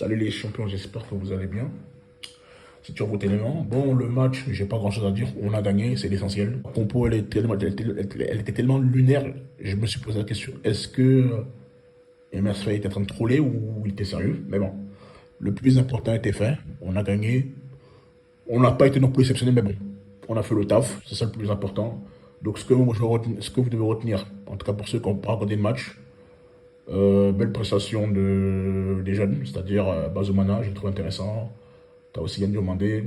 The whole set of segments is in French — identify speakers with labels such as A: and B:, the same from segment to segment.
A: Salut les champions, j'espère que vous allez bien. C'est sur votre élément. Bon, le match, j'ai pas grand chose à dire. On a gagné, c'est l'essentiel. La compo, elle était tellement lunaire. Je me suis posé la question, est-ce que Emerse Faé était en train de troller ou il était sérieux? Mais bon, le plus important était fait. On a gagné. On n'a pas été non plus exceptionnel, mais bon, on a fait le taf. C'est ça le plus important. Donc, ce que vous devez retenir, en tout cas pour ceux qui n'ont pas regardé le match, belle prestation des jeunes, c'est-à-dire Bazoumana, j'ai trouvé intéressant. Tu as aussi Yann Diomandé.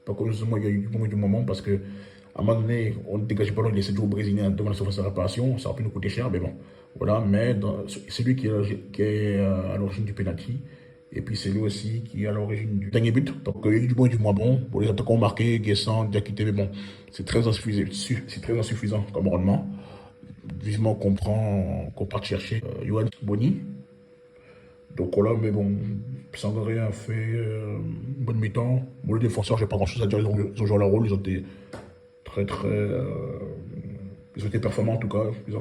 A: Pas comme justement, il y a eu du moment parce que à un moment donné, on ne dégageait pas, il laissait jouer au Brésilien devant la surface de réparation. Ça aurait pu nous coûter cher, mais bon. Voilà, mais c'est lui qui est à l'origine du penalty. Et puis c'est lui aussi qui est à l'origine du dernier but. Donc il y a eu du bon et du moins bon. Pour les attaquants marqués, Guessant, Diakité, mais bon, c'est très insuffisant comme rendement. Vivement qu'on parte chercher Yoann Boni. Donc voilà, mais bon, Sangaré a fait une bonne mi-temps. Bon, les défenseurs, j'ai pas grand-chose à dire, ils ont joué leur rôle, ils ont été ils ont été performants en tout cas, ils ont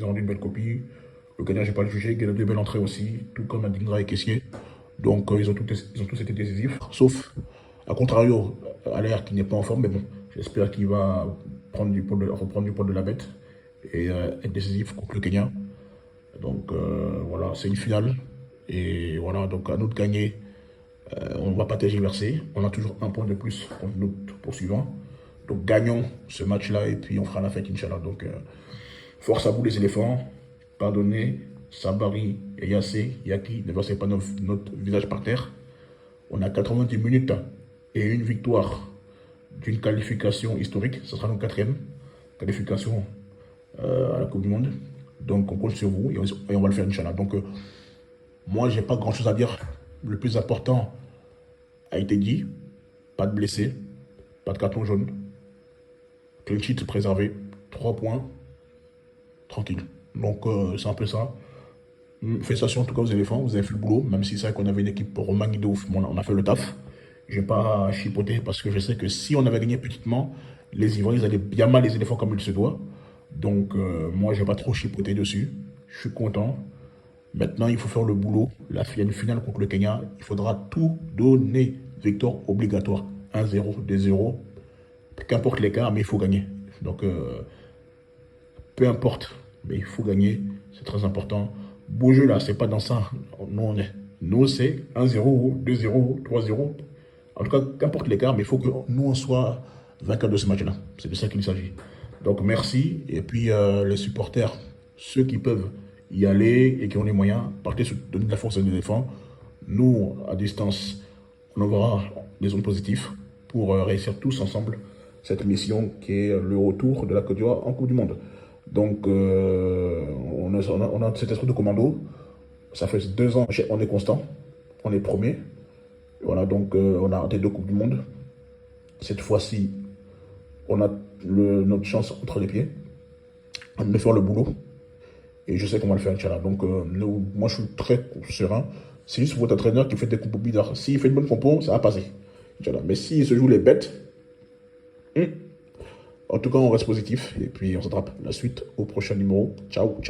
A: rendu une belle copie. Le Gagnon, j'ai pas le jugé, il a de belles entrées aussi, tout comme Adingra et Kessier. Donc ils ont tous été décisifs, sauf, à contrario, Allaire qui n'est pas en forme, mais bon, j'espère qu'il va reprendre du poids de la bête et être décisif contre le Kenya. Donc voilà, c'est une finale. Et voilà, donc à nous de gagner, on ne va pas tergiverser. On a toujours un point de plus contre notre poursuivant. Donc gagnons ce match-là et puis on fera la fête, Inch'Allah. Donc force à vous les éléphants. Pardonnez, Sabari et Yassé, Yaki, ne versez pas notre visage par terre. On a 90 minutes et une victoire d'une qualification historique. Ce sera notre quatrième qualification à la Coupe du Monde. Donc on compte sur vous et on va le faire, Inch'Allah. Donc moi, j'ai pas grand chose à dire. Le plus important a été dit. Pas de blessés, pas de carton jaune. Clean sheet préservé, 3 points, tranquille. Donc c'est un peu ça. Félicitations en tout cas aux éléphants, vous avez fait le boulot, même si c'est vrai qu'on avait une équipe remaniée de ouf, mais on a fait le taf. Je vais pas chipoter parce que je sais que si on avait gagné petitement, les Ivoiriens ils allaient bien mal les éléphants comme il se doit. Donc moi je vais pas trop chipoter dessus. Je suis content. Maintenant, il faut faire le boulot. Là, il y a une finale contre le Kenya. Il faudra tout donner. Victoire obligatoire. 1-0, 2-0. Qu'importe l'écart, mais il faut gagner. Donc, peu importe, mais il faut gagner. C'est très important. Beau jeu, là, c'est pas dans ça. Nous, c'est 1-0, 2-0, 3-0. En tout cas, qu'importe l'écart, mais il faut que nous, on soit vainqueurs de ce match-là. C'est de ça qu'il s'agit. Donc, merci. Et puis, les supporters, ceux qui peuvent y aller et qui ont les moyens, partez donner de la force à des éléphants. Nous, à distance, on enverra des zones positives pour réussir tous ensemble cette mission qui est le retour de la Côte d'Ivoire en Coupe du Monde. Donc, on a cet esprit de commando. Ça fait 2 ans, on est constant, on est premier. Voilà, donc on a raté 2 Coupes du Monde. Cette fois-ci, on a notre chance entre les pieds de faire le boulot. Et je sais qu'on va le faire, Inch'Allah. Donc, moi, je suis très serein. C'est juste votre entraîneur qui fait des compos bizarres. S'il fait une bonne compo, ça va passer. Inch'Allah. Mais s'il se joue les bêtes, en tout cas, on reste positif. Et puis, on s'attrape la suite au prochain numéro. Ciao, ciao.